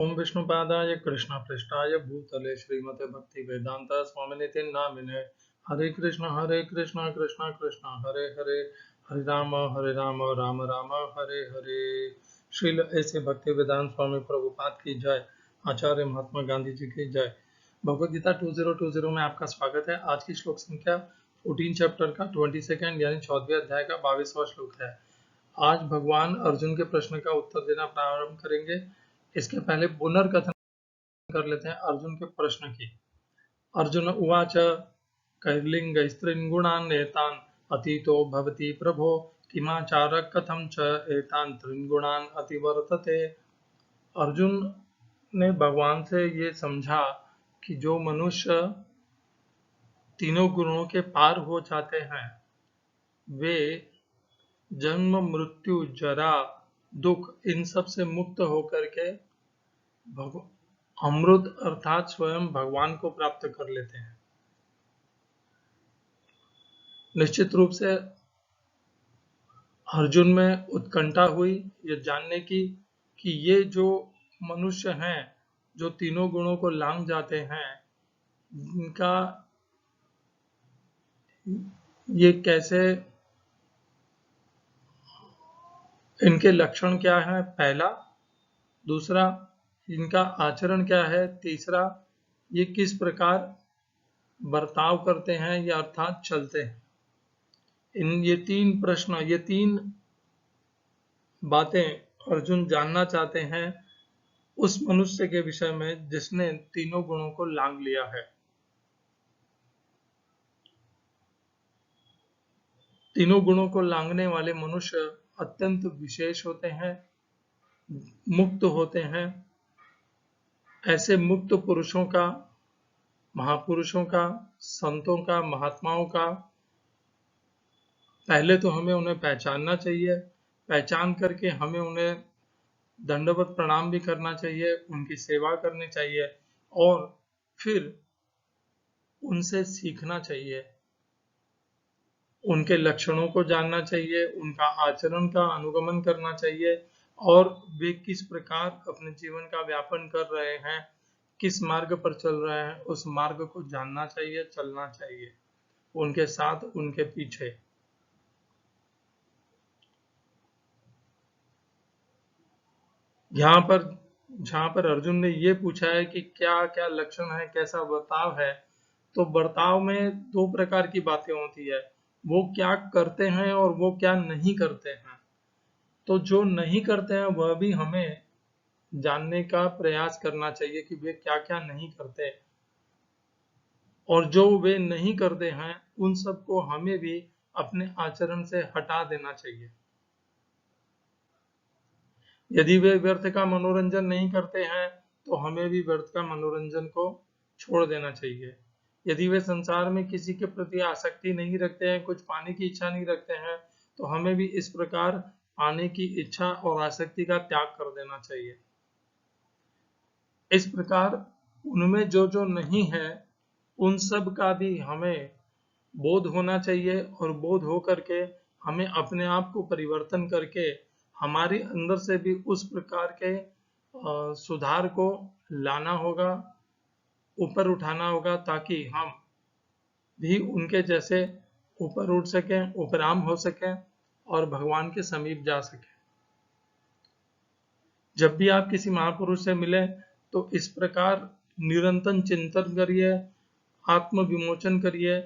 ओम विष्णुपादाय कृष्णपृष्ठाय भूतले श्रीमते भक्ति वेदांत स्वामिनिति नामिने हरे कृष्ण कृष्ण कृष्ण हरे हरे हरे राम राम राम हरे हरे। श्रील ऐसे भक्ति वेदांत स्वामी प्रभुपाद की जय। आचार्य महात्मा गांधी जी की जय। भगवद गीता 2020 में आपका स्वागत है। आज की श्लोक संख्या 14 चैप्टर का 22 यानी 14वें अध्याय का 22वां श्लोक है। आज भगवान अर्जुन के प्रश्न का उत्तर देना प्रारंभ करेंगे। इसके पहले पुनर्कथन कर लेते हैं अर्जुन के प्रश्न की। अर्जुन उवाच कैर्लिङ्गैस्त्रीन्गुणान् एतान् अतीतो भवति प्रभो किमाचारः कथं च एतान् त्रिन्गुणान् अतिवर्तते। अर्जुन ने भगवान से ये समझा कि जो मनुष्य तीनों गुणों के पार हो जाते हैं वे जन्म मृत्यु जरा दुख इन सब से मुक्त होकर के अमृत अर्थात स्वयं भगवान को प्राप्त कर लेते हैं। निश्चित रूप से अर्जुन में उत्कंठा हुई ये जानने की कि ये जो मनुष्य हैं जो तीनों गुणों को लांघ जाते हैं इनका ये कैसे, इनके लक्षण क्या है पहला, दूसरा इनका आचरण क्या है, तीसरा ये किस प्रकार बर्ताव करते हैं या अर्थात चलते हैं। ये तीन प्रश्न, ये तीन बातें अर्जुन जानना चाहते हैं उस मनुष्य के विषय में जिसने तीनों गुणों को लांघ लिया है। तीनों गुणों को लांघने वाले मनुष्य अत्यंत विशेष होते हैं, मुक्त होते हैं। ऐसे मुक्त पुरुषों का, महापुरुषों का, संतों का, महात्माओं का पहले तो हमें उन्हें पहचानना चाहिए। पहचान करके हमें उन्हें दंडवत प्रणाम भी करना चाहिए, उनकी सेवा करनी चाहिए और फिर उनसे सीखना चाहिए, उनके लक्षणों को जानना चाहिए, उनका आचरण का अनुगमन करना चाहिए और वे किस प्रकार अपने जीवन का व्यापन कर रहे हैं, किस मार्ग पर चल रहे हैं, उस मार्ग को जानना चाहिए, चलना चाहिए उनके साथ, उनके पीछे। जहां पर अर्जुन ने ये पूछा है कि क्या क्या लक्षण है, कैसा बर्ताव है, तो बर्ताव में दो प्रकार की बातें होती है, वो क्या करते हैं और वो क्या नहीं करते हैं। तो जो नहीं करते हैं वह भी हमें जानने का प्रयास करना चाहिए कि वे क्या क्या नहीं करते, और जो वे नहीं करते हैं उन सबको हमें भी अपने आचरण से हटा देना चाहिए। यदि वे व्यर्थ का मनोरंजन नहीं करते हैं तो हमें भी व्यर्थ का मनोरंजन को छोड़ देना चाहिए। यदि वे संसार में किसी के प्रति आसक्ति नहीं रखते हैं, कुछ पाने की इच्छा नहीं रखते हैं, तो हमें भी इस प्रकार पाने की इच्छा और आसक्ति का त्याग कर देना चाहिए। इस प्रकार उनमें जो जो नहीं है उन सब का भी हमें बोध होना चाहिए और बोध हो करके हमें अपने आप को परिवर्तन करके हमारे अंदर से भी उस प्रकार के सुधार को लाना होगा, ऊपर उठाना होगा, ताकि हम भी उनके जैसे ऊपर उठ सकें, उपराम हो सकें और भगवान के समीप जा सकें। जब भी आप किसी महापुरुष से मिलें तो इस प्रकार निरंतर चिंतन करिए, आत्म विमोचन करिए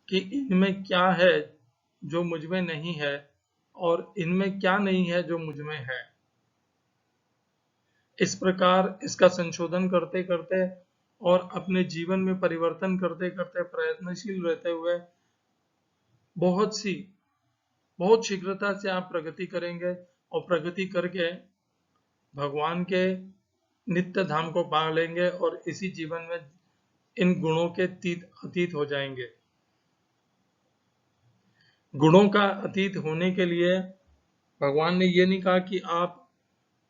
कि इनमें क्या है जो मुझ में नहीं है और इनमें क्या नहीं है जो मुझ में है। इस प्रकार इसका संशोधन करते करते और अपने जीवन में परिवर्तन करते करते प्रयत्नशील रहते हुए बहुत शीघ्रता से आप प्रगति करेंगे और प्रगति करके भगवान के नित्य धाम को पा लेंगे और इसी जीवन में इन गुणों के अतीत हो जाएंगे। गुणों का अतीत होने के लिए भगवान ने ये नहीं कहा कि आप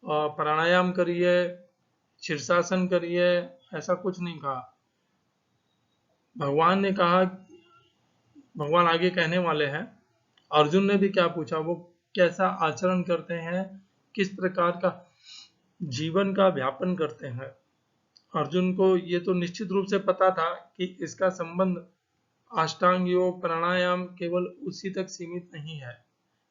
प्राणायाम करिए, शीर्षासन करिए, ऐसा कुछ नहीं कहा। भगवान ने कहा, भगवान आगे कहने वाले हैं, अर्जुन ने भी क्या पूछा, वो कैसा आचरण करते हैं, किस प्रकार का जीवन का व्यापन करते हैं। अर्जुन को ये तो निश्चित रूप से पता था कि इसका संबंध अष्टांग योग प्राणायाम केवल उसी तक सीमित नहीं है,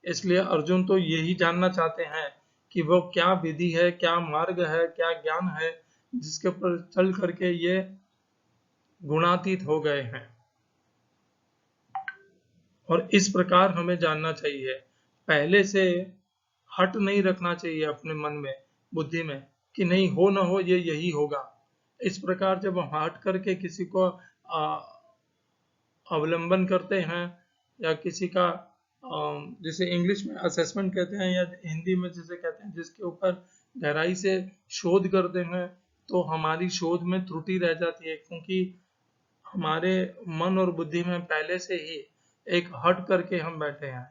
इसलिए अर्जुन तो यही जानना चाहते हैं कि वो क्या विधि है, क्या मार्ग है, क्या ज्ञान है जिसके पर चल करके ये गुणातीत हो गए हैं। और इस प्रकार हमें जानना चाहिए, पहले से हट नहीं रखना चाहिए अपने मन में, बुद्धि में, कि नहीं हो ना हो ये यही होगा। इस प्रकार जब हम हट करके किसी को अवलंबन करते हैं या किसी का जिसे इंग्लिश में असेसमेंट कहते हैं या हिंदी में जिसे कहते हैं जिसके ऊपर गहराई से शोध करते हैं, तो हमारी शोध में त्रुटि रह जाती है, क्योंकि हमारे मन और बुद्धि में पहले से ही एक हट करके हम बैठे हैं।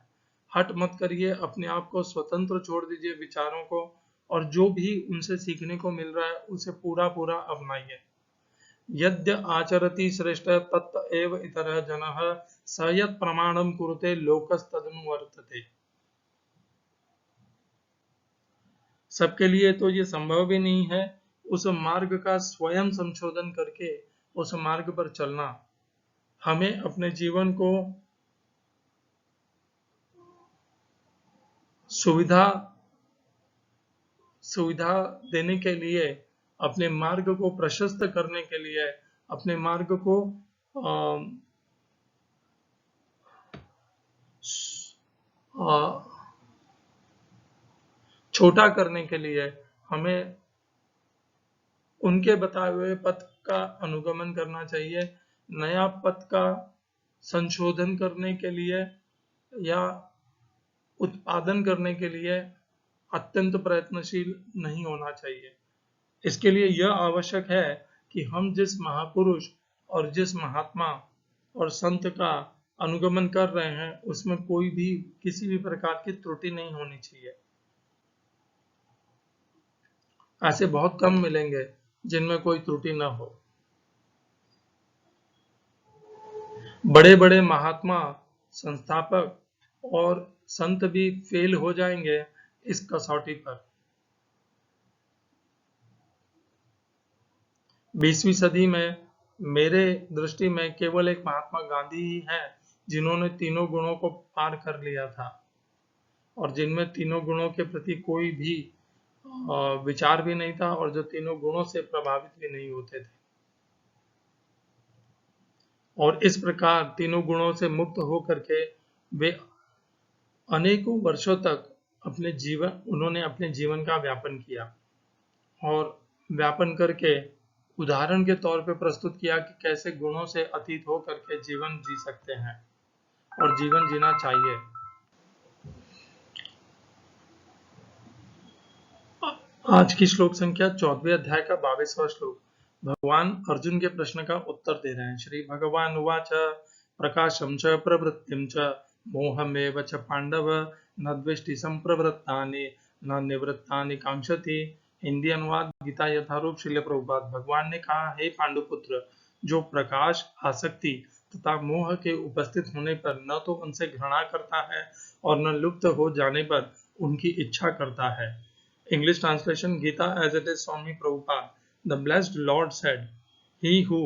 हट मत करिए, अपने आप को स्वतंत्र छोड़ दीजिए विचारों को, और जो भी उनसे सीखने को मिल रहा है उसे पूरा पूरा अपनाइए। यद्य आचरति श्रेष्ठ तत् एव इतरः जनः स यत् प्रमाणं कुरुते लोकस्तदनुवर्तते। सबके लिए तो ये संभव भी नहीं है उस मार्ग का स्वयं संशोधन करके उस मार्ग पर चलना। हमें अपने जीवन को सुविधा देने के लिए, अपने मार्ग को प्रशस्त करने के लिए, अपने मार्ग को छोटा करने के लिए हमें उनके बताए हुए पथ का अनुगमन करना चाहिए। नया पथ का संशोधन करने के लिए या उत्पादन करने के लिए अत्यंत प्रयत्नशील नहीं होना चाहिए। इसके लिए यह आवश्यक है कि हम जिस महापुरुष और जिस महात्मा और संत का अनुगमन कर रहे हैं उसमें कोई भी किसी भी प्रकार की त्रुटि नहीं होनी चाहिए। ऐसे बहुत कम मिलेंगे जिनमें कोई त्रुटि न हो। बड़े बड़े महात्मा, संस्थापक और संत भी फेल हो जाएंगे इस कसौटी पर। 20वीं सदी में मेरे दृष्टि में केवल एक महात्मा गांधी ही हैं जिन्होंने तीनों गुणों को पार कर लिया था और जिनमें तीनों गुणों के प्रति कोई भी विचार भी नहीं था और जो तीनों गुणों से प्रभावित भी नहीं होते थे। और इस प्रकार तीनों गुणों से मुक्त होकर के वे अनेकों वर्षों तक उन्होंने अपने जीवन का व्यापन किया और व्यापन करके उदाहरण के तौर पे प्रस्तुत किया कि कैसे गुणों से अतीत हो करके जीवन जी सकते हैं और जीवन जीना चाहिए। आज की श्लोक संख्या 14वें अध्याय का 22वां श्लोक। भगवान अर्जुन के प्रश्न का उत्तर दे रहे हैं। श्री भगवान उवाच प्रकाशम च प्रवृत्तिम च मोहमेव च पांडव न द्वेष्टि संप्रवृत्तानि न निवृत्तानि कांक्षति। हिंदी अनुवाद गीता यथारूप श्रील प्रभुपाद। भगवान ने कहा, हे पांडुपुत्र, जो प्रकाश, आसक्ति तथा मोह के उपस्थित होने पर न तो उनसे घृणा करता है और न लुप्त हो जाने पर उनकी इच्छा करता है। English translation, Gita as it is Swami Prabhupada. The blessed Lord said, he who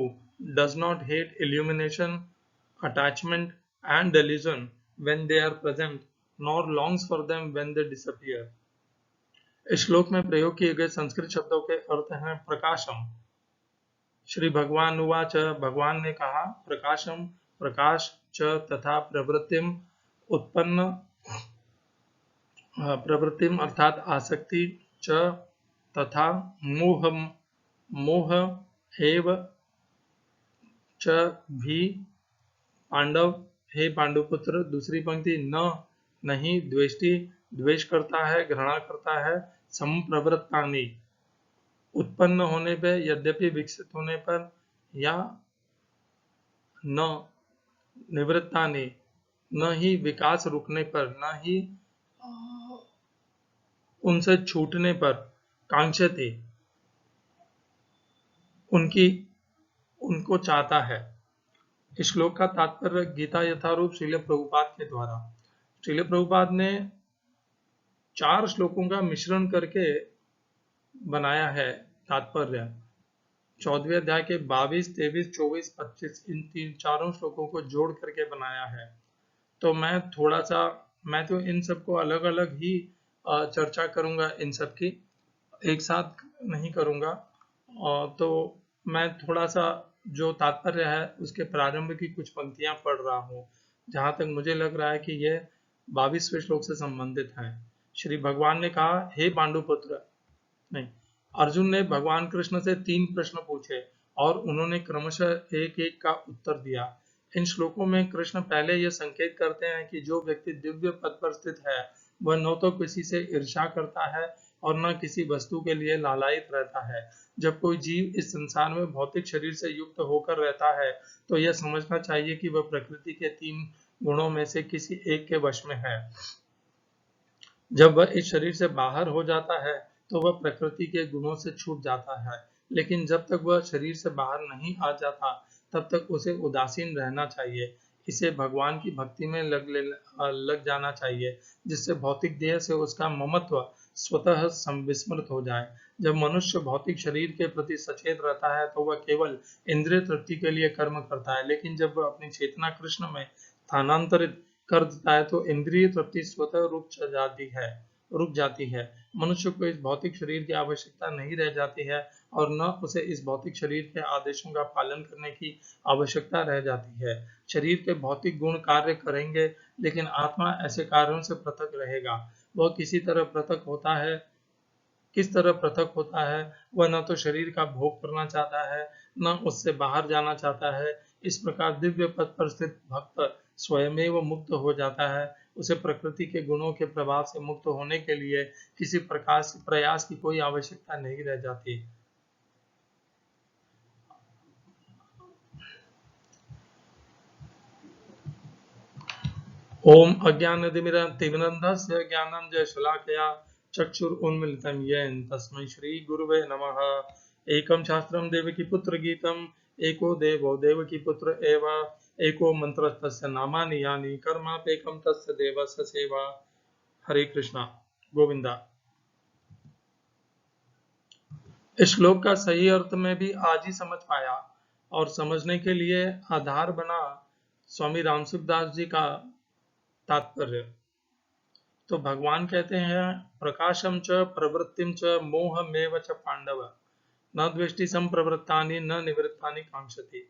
does not hate illumination, attachment and delusion when they are present, nor longs for them when they disappear. इस श्लोक में प्रयोग किए गए संस्कृत शब्दों के अर्थ हैं प्रकाशम। श्री भगवान उवाच, भगवान ने कहा, प्रकाशम प्रकाश च तथा प्रवृत्तिम उत्पन्न प्रवृत्तिम अर्थात आसक्ति च तथा मोह एव च भी पांडव, हे पांडुपुत्र। दूसरी पंक्ति, न नहीं द्वेष्टि द्वेष करता है, घृणा करता है, संप्रवृत्तानि उत्पन्न होने पर, यद्यपि विकसित होने पर, या न निवृत्तानि न ही विकास रुकने पर, न ही उनसे छूटने पर, कांक्षति उनको चाहता है। इस श्लोक का तात्पर्य गीता यथारूप श्रील प्रभुपाद के द्वारा। श्रील प्रभुपाद ने 4 श्लोकों का मिश्रण करके बनाया है तात्पर्य 14वें अध्याय के 22, 23, 24, 25 इन चारों श्लोकों को जोड़ करके बनाया है। तो मैं तो इन सबको अलग अलग ही चर्चा करूंगा, इन सब की एक साथ नहीं करूंगा। तो मैं थोड़ा सा जो तात्पर्य है उसके प्रारंभ की कुछ पंक्तियां पढ़ रहा हूँ, जहां तक मुझे लग रहा है कि ये 22वें श्लोक से संबंधित है। श्री भगवान ने कहा, हे पांडुपुत्र, नहीं, अर्जुन ने भगवान कृष्ण से 3 प्रश्न पूछे और उन्होंने क्रमशः एक एक का उत्तर दिया। इन श्लोकों में कृष्ण पहले यह संकेत करते हैं कि जो व्यक्ति दिव्य पद पर स्थित है वह न तो किसी से ईर्ष्या करता है और न किसी वस्तु के लिए लालायित रहता है। जब कोई जीव इस संसार में भौतिक शरीर से युक्त होकर रहता है तो यह समझना चाहिए कि वह प्रकृति के 3 गुणों में से किसी एक के वश में है। जब वह इस शरीर से बाहर हो जाता है तो वह प्रकृति के गुणों से छूट जाता है, लेकिन जब तक वह शरीर से बाहर नहीं आ जाता तब तक उसे उदासीन रहना चाहिए। इसे भगवान की भक्ति में लग जाना चाहिए, जिससे भौतिक देह से उसका ममत्व स्वतः संविस्मृत हो जाए। जब मनुष्य भौतिक शरीर के प्रति सचेत रहता है तो वह केवल इंद्रिय तृप्ति के लिए कर्म करता है, लेकिन जब वह अपनी चेतना कृष्ण में स्थानांतरित कर देता है तो इंद्रिय तृप्ति स्वतः रुक जाती है। मनुष्य को इस भौतिक शरीर की आवश्यकता नहीं रह जाती है और न उसे इस भौतिक शरीर के आदेशों का पालन करने की आवश्यकता रह जाती है। शरीर के भौतिक गुण कार्य करेंगे, लेकिन आत्मा ऐसे कार्यों से पृथक रहेगा। वह किस तरह पृथक होता है, वह न तो शरीर का भोग करना चाहता है, न उससे बाहर जाना चाहता है। इस प्रकार दिव्य पद पर स्थित भक्त स्वयमेव मुक्त हो जाता है। उसे प्रकृति के गुणों के प्रभाव से मुक्त होने के लिए किसी प्रकार से प्रयास की कोई आवश्यकता नहीं रह जाती। ओम अज्ञानतिमिरन्धस्य ज्ञानाञ्जनशलाकया चक्षुरुन्मीलितं येन तस्मै श्रीगुरुवे नमः। एकं शास्त्रं देवकीपुत्रगीतम् एको देवो देवकीपुत्र एव एको मन्त्रस्तस्य नामानि यानि कर्माप्येकं तस्य देवस्य सेवा। हरे कृष्णा गोविंदा। इस श्लोक का सही अर्थ में भी आज ही समझ पाया और समझने के लिए आधार बना स्वामी रामसुखदास जी का तात्पर्य। तो भगवान कहते हैं, प्रकाशम च प्रवृत्तिम च मोहमेव च पांडव न द्वेष्टि संप्रवृत्तानि न निवृत्तानि कांक्षति।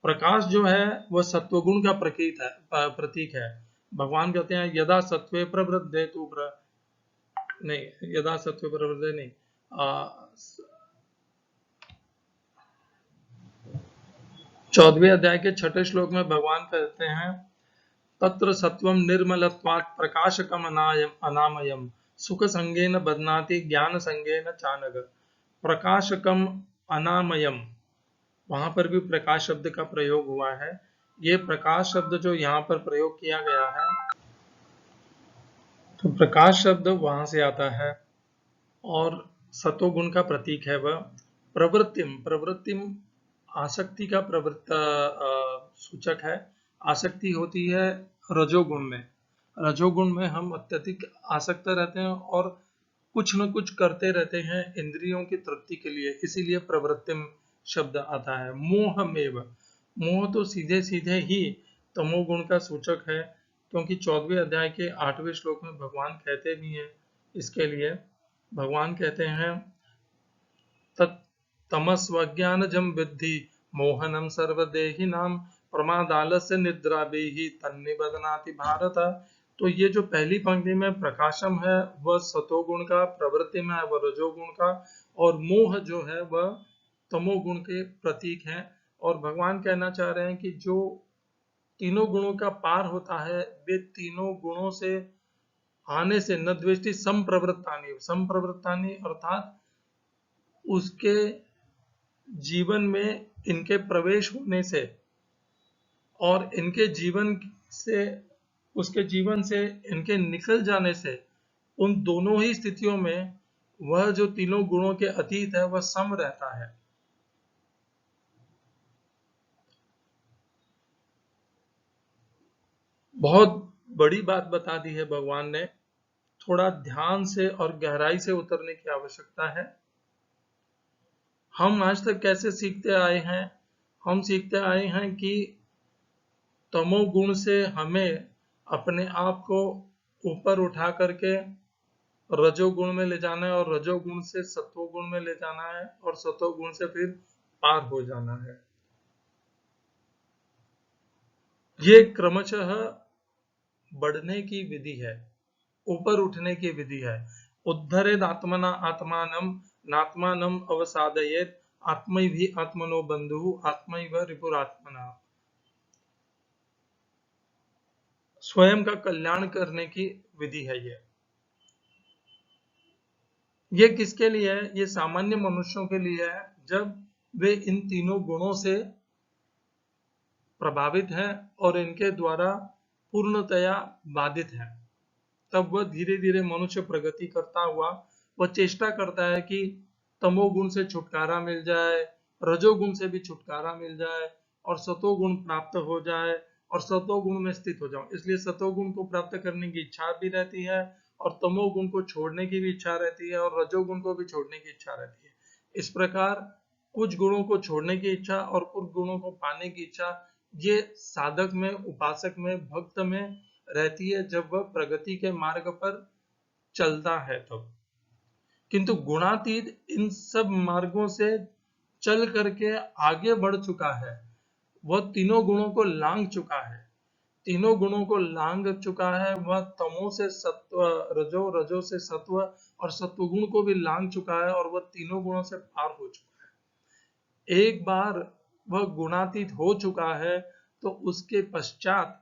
प्रकाश जो है वह सत्वगुण का प्रतीक है। भगवान कहते हैं, यदा सत्वे प्रवृद्धे तु नहीं, यदा सत्वे प्रवृद्धे नहीं, 14वें अध्याय के 6ठे श्लोक में भगवान कहते हैं, तत्र सत्वं निर्मलत्वात् प्रकाशकम अनामयम् सुख संगेन बध्नाति ज्ञान संगेन चानघ। प्रकाशकम अनामयम, वहां पर भी प्रकाश शब्द का प्रयोग हुआ है। ये प्रकाश शब्द जो यहाँ पर प्रयोग किया गया है, तो प्रकाश शब्द वहां से आता है और सतोगुण का प्रतीक है वह। प्रवृत्तिम आसक्ति का सूचक है। आसक्ति होती है रजोगुण में। रजोगुण में हम अत्यधिक आसक्त रहते हैं और कुछ न कुछ करते रहते हैं इंद्रियों की तृप्ति के लिए, इसीलिए प्रवृत्तिम शब्द आता है। मोह तो सीधे सीधे ही तमोगुण का सूचक है, क्योंकि 14वें अध्याय के 8वें श्लोक में भगवान कहते भी हैं इसके लिए। भगवान कहते हैं, तमस्वज्ञानजं विद्धि मोहनम सर्वदेहिनां प्रमादालस्य निद्राभिः तन्निबध्नाति भारत। तो ये जो पहली पंक्ति में प्रकाशम है वह सतोगुण का, प्रवृत्ति में है वह रजोगुण का, और मोह जो है वह तमोगुण के प्रतीक हैं। और भगवान कहना चाह रहे हैं कि जो तीनों गुणों का पार होता है, वे तीनों गुणों से आने से न द्वेष्टि संप्रवृत्तानि अर्थात उसके जीवन में इनके प्रवेश होने से और इनके जीवन से, उसके जीवन से इनके निकल जाने से, उन दोनों ही स्थितियों में वह जो तीनों गुणों के अतीत है वह सम रहता है। बहुत बड़ी बात बता दी है भगवान ने। थोड़ा ध्यान से और गहराई से उतरने की आवश्यकता है। हम आज तक कैसे सीखते आए हैं? हम सीखते आए हैं कि तमोगुण से हमें अपने आप को ऊपर उठा करके रजोगुण में ले जाना है, और रजोगुण से सत्वगुण में ले जाना है, और सत्वगुण से फिर पार हो जाना है। ये क्रमशः बढ़ने की विधि है, ऊपर उठने की विधि है। उद्धरेद आत्मना आत्मानम नात्मानम अवसादयेत आत्मैहि आत्मनो बंधुः आत्मैव रिपुरात्मना। स्वयं का कल्याण करने की विधि है ये किसके लिए है? ये सामान्य मनुष्यों के लिए है, जब वे इन तीनों गुणों से प्रभावित हैं और इनके द्वारा पूर्णतया बाधित है। तब वह धीरे धीरे मनुष्य प्रगति करता हुआ वह चेष्टा करता है कि तमोगुण से छुटकारा मिल जाए, रजोगुण से भी छुटकारा मिल जाए, और सतोगुण प्राप्त हो जाए, और सतोगुण में स्थित हो जाऊं। इसलिए सतोगुण को प्राप्त करने की इच्छा भी रहती है, और तमोगुण को छोड़ने की भी इच्छा रहती है, और रजोगुण को भी छोड़ने की इच्छा रहती है। इस प्रकार कुछ गुणों को छोड़ने की इच्छा और कुछ गुणों को पाने की इच्छा ये साधक में, उपासक में, भक्त में रहती है जब वह प्रगति के मार्ग पर चलता है तब। किंतु गुणातीत इन सब मार्गों से चल करके आगे बढ़ चुका है, वह तीनों गुणों को लांघ चुका है, तीनों गुणों को लांघ चुका है। वह तमो से सत्व, रजो, रजो से सत्व, और सत्वगुण को भी लांघ चुका है, और वह तीनों गुणों से पार हो चुका है। एक बार वह गुणातीत हो चुका है तो उसके पश्चात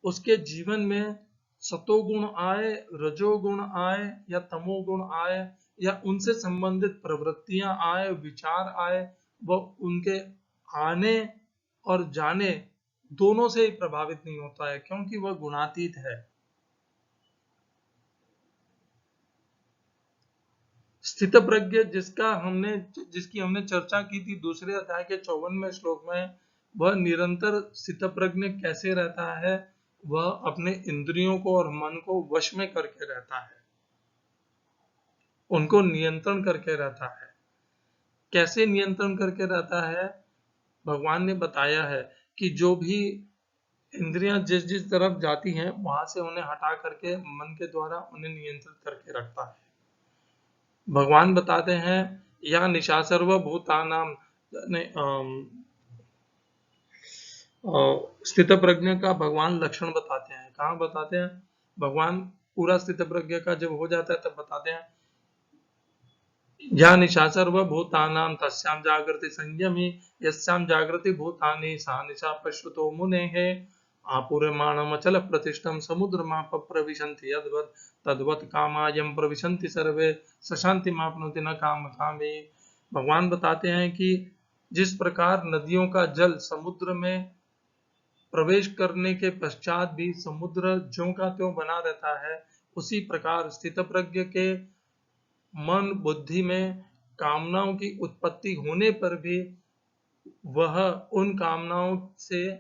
उसके जीवन में सतोगुण आए, रजोगुण आए या तमोगुण आए, या उनसे संबंधित प्रवृत्तियां आए, विचार आए, वह उनके आने और जाने दोनों से ही प्रभावित नहीं होता है, क्योंकि वह गुणातीत है। स्थित प्रज्ञ जिसकी हमने चर्चा की थी दूसरे अध्याय के 54वें श्लोक में, वह निरंतर स्थित प्रज्ञ कैसे रहता है? वह अपने इंद्रियों को और मन को वश में करके रहता है, उनको नियंत्रण करके रहता है। कैसे नियंत्रण करके रहता है? भगवान ने बताया है कि जो भी इंद्रियां जिस जिस तरफ जाती हैं वहां से उन्हें हटा करके मन के द्वारा उन्हें नियंत्रित करके रखता है। भगवान बताते हैं या निशा सर्वभूतानाम, स्थित प्रज्ञ का भगवान लक्षण बताते हैं। कहाँ बताते हैं? भगवान पूरा स्थित प्रज्ञ का जब हो जाता है तब बताते हैं या निशा सर्वभूतानां तस्यां जागृति संयमी यस्यां जागृति भूतानि सा निशा पश्यतो मुनेः आपूर्यमाणमचल प्रतिष्ठं समुद्रमाप प्रविशन्ति यद्वत् तद्वत् कामायं प्रविशन्ति सर्वे सशान्तिमाप्नोति न कामकामी। भगवान बताते हैं कि जिस प्रकार नदियों का जल समुद्र में प्रवेश करने के पश्चात भी समुद्र ज्यों का त्यों बना रहता है, उसी प्रकार स्थितप्रज्ञ के मन बुद्धि में कामनाओं की उत्पत्ति होने पर भी वह उन कामनाओं से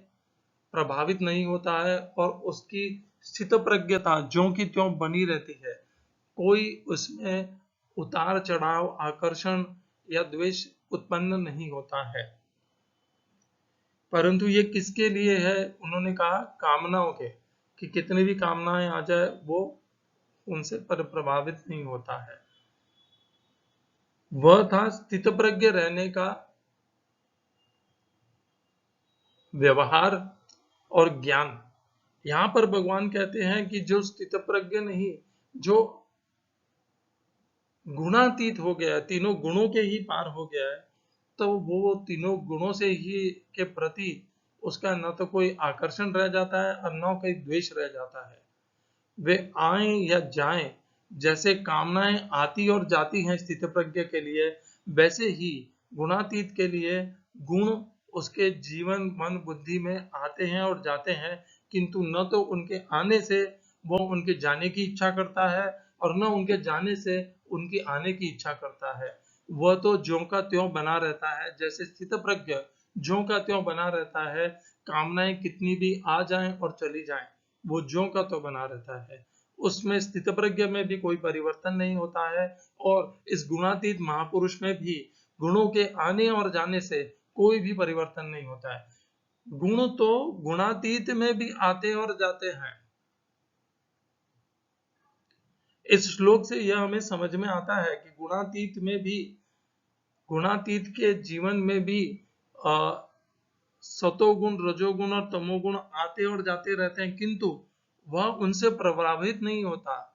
प्रभावित नहीं होता है, और उसकी स्थितप्रज्ञता ज्यों की त्यों बनी रहती है। कोई उसमें उतार चढ़ाव, आकर्षण या द्वेष उत्पन्न नहीं होता है। परंतु ये किसके लिए है? उन्होंने कहा कामनाओं के, कि कितनी भी कामनाएं आ जाए वो उनसे पर प्रभावित नहीं होता है। वह था स्थितप्रज्ञ रहने का व्यवहार और ज्ञान। यहां पर भगवान कहते हैं कि जो स्थितप्रज्ञ नहीं, जो गुणातीत हो गया है, तीनों गुणों के ही पार हो गया है, तो वो तीनों गुणों से ही के प्रति उसका न तो कोई आकर्षण रह जाता है और न कोई द्वेष रह जाता है। वे आए या जाएं, जैसे कामनाएं आती और जाती हैं स्थितप्रज्ञ के लिए, वैसे ही गुणातीत के लिए गुण उसके जीवन, मन, बुद्धि में आते हैं और जाते हैं, किंतु न तो उनके आने से वो उनके जाने की इच्छा करता है, और न उनके जाने से उनकी आने की इच्छा करता है। वह तो ज्यों का त्यों बना रहता है, जैसे स्थितप्रज्ञ ज्यों का त्यों बना रहता है। कामनाएं कितनी भी आ जाएं और चली जाएं, वो ज्यों का त्यों बना रहता है। उसमें स्थितप्रज्ञ में भी कोई परिवर्तन नहीं होता है, और इस गुणातीत महापुरुष में भी गुणों के आने और जाने से कोई भी परिवर्तन नहीं होता है। गुण तो गुणातीत में भी आते और जाते हैं। इस श्लोक से यह हमें समझ में आता है कि गुणातीत के जीवन में भी सतोगुण, रजोगुण और तमोगुण आते और जाते रहते हैं, किंतु वह उनसे प्रभावित नहीं होता।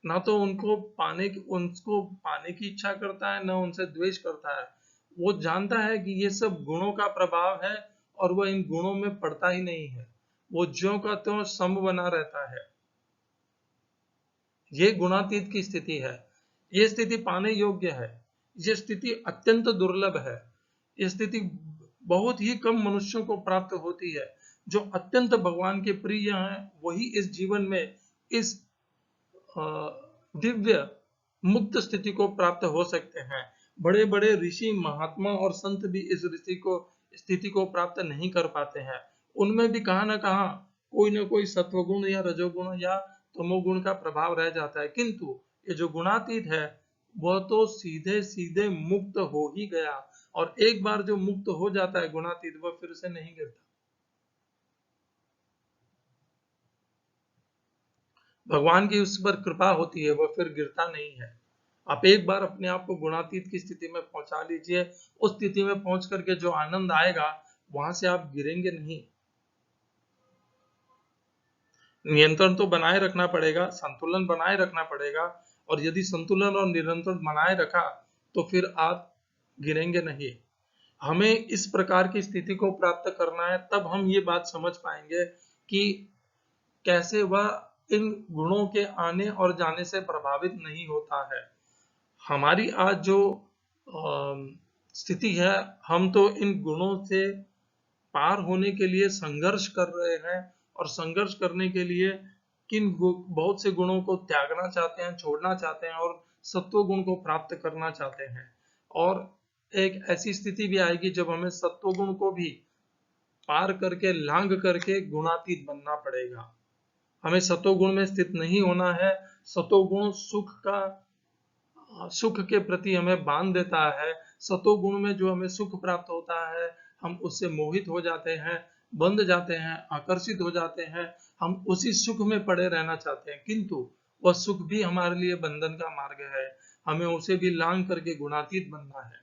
ना तो उनको पाने की इच्छा करता है, ना उनसे द्वेष करता है। वो जानता है कि ये सब गुणों का प्रभाव है और वह इन गुणों में पड़ता ही नहीं है। वो ज्यों का त्यों सम बना रहता है। ये गुणातीत की स्थिति है। ये स्थिति पाने योग्य है। ये स्थिति अत्यंत दुर्लभ है। ये स्थिति बहुत ही कम मनुष्यों को प्राप्त होती है। जो अत्यंत भगवान के प्रिय हैं वही इस जीवन में इस दिव्य मुक्त स्थिति को प्राप्त हो सकते हैं। बड़े बड़े ऋषि, महात्मा और संत भी इस स्थिति को प्राप्त नहीं कर पाते हैं। उनमें भी कहां ना कहां कोई ना कोई सत्वगुण या रजोगुण या तमोगुण का प्रभाव रह जाता है, किंतु ये जो गुणातीत है वह तो सीधे सीधे मुक्त हो ही गया। और एक बार जो मुक्त हो जाता है गुणातीत, वह फिर से नहीं गिरता। भगवान की उस पर कृपा होती है, वह फिर गिरता नहीं है। आप एक बार अपने आप को गुणातीत की स्थिति में पहुंचा लीजिए। उस स्थिति में पहुंच करके जो आनंद आएगा, वहां से आप गिरेंगे नहीं। नियंत्रण तो बनाए रखना पड़ेगा, संतुलन बनाए रखना पड़ेगा, और यदि संतुलन और निरंतर बनाए रखा तो फिर आप गिरेंगे नहीं। हमें इस प्रकार की स्थिति को प्राप्त करना है, तब हम ये बात समझ पाएंगे कि कैसे वह इन गुणों के आने और जाने से प्रभावित नहीं होता है। हमारी आज जो स्थिति है, हम तो इन गुणों से पार होने के लिए संघर्ष कर रहे हैं, और संघर्ष करने के लिए बहुत से गुणों को त्यागना चाहते हैं, छोड़ना चाहते हैं, और सत्व गुण को प्राप्त करना चाहते हैं। और एक ऐसी स्थिति भी आएगी जब हमें सत्व गुण को भी पार करके, लांघ करके गुणातीत बनना पड़ेगा। हमें सतोगुण में स्थित नहीं होना है। सतोगुण सुख के प्रति हमें बांध देता है। सतोगुण में जो हमें सुख प्राप्त होता है, हम उससे मोहित हो जाते हैं, बंध जाते हैं, आकर्षित हो जाते हैं। हम उसी सुख में पड़े रहना चाहते हैं, किंतु वह सुख भी हमारे लिए बंधन का मार्ग है। हमें उसे भी लांघ करके गुणातीत बनना है।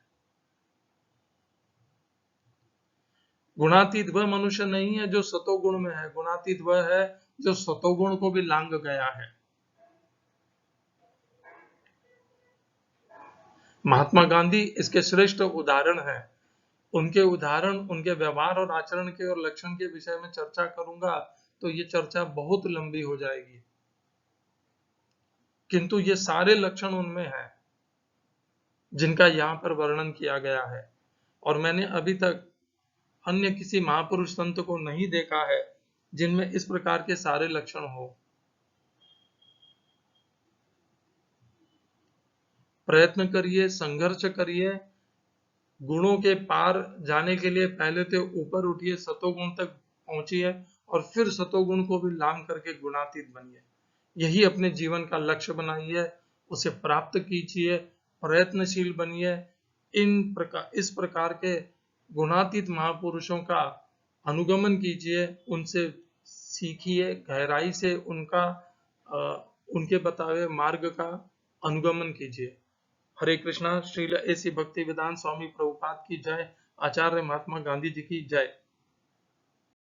गुणातीत वह मनुष्य नहीं है जो सतोगुण में है। गुणातीत वह है जो सतोगुण को भी लांघ गया है। महात्मा गांधी इसके श्रेष्ठ उदाहरण हैं। उनके उदाहरण, उनके व्यवहार और आचरण के और लक्षण के विषय में चर्चा करूंगा तो ये चर्चा बहुत लंबी हो जाएगी, किंतु ये सारे लक्षण उनमें हैं जिनका यहाँ पर वर्णन किया गया है। और मैंने अभी तक अन्य किसी महापुरुष संत को नहीं देखा है जिनमें इस प्रकार के सारे लक्षण हो। प्रयत्न करिए, संघर्ष करिए, गुणों के पार जाने के लिए पहले तो ऊपर उठिए, सतोगुण तक पहुंचिए, और फिर सतोगुण को भी लांघ करके गुणातीत बनिए। यही अपने जीवन का लक्ष्य बनाइए, उसे प्राप्त कीजिए, प्रयत्नशील बनिए। इस प्रकार के गुणातीत महापुरुषों का अनुगमन कीजिए, उनसे सीखिए, गहराई से उनके बताए मार्ग का अनुगमन कीजिए। हरे कृष्णा। श्रील ऐसी भक्ति वेदांत स्वामी प्रभुपाद की जय। आचार्य महात्मा गांधी जी की जय।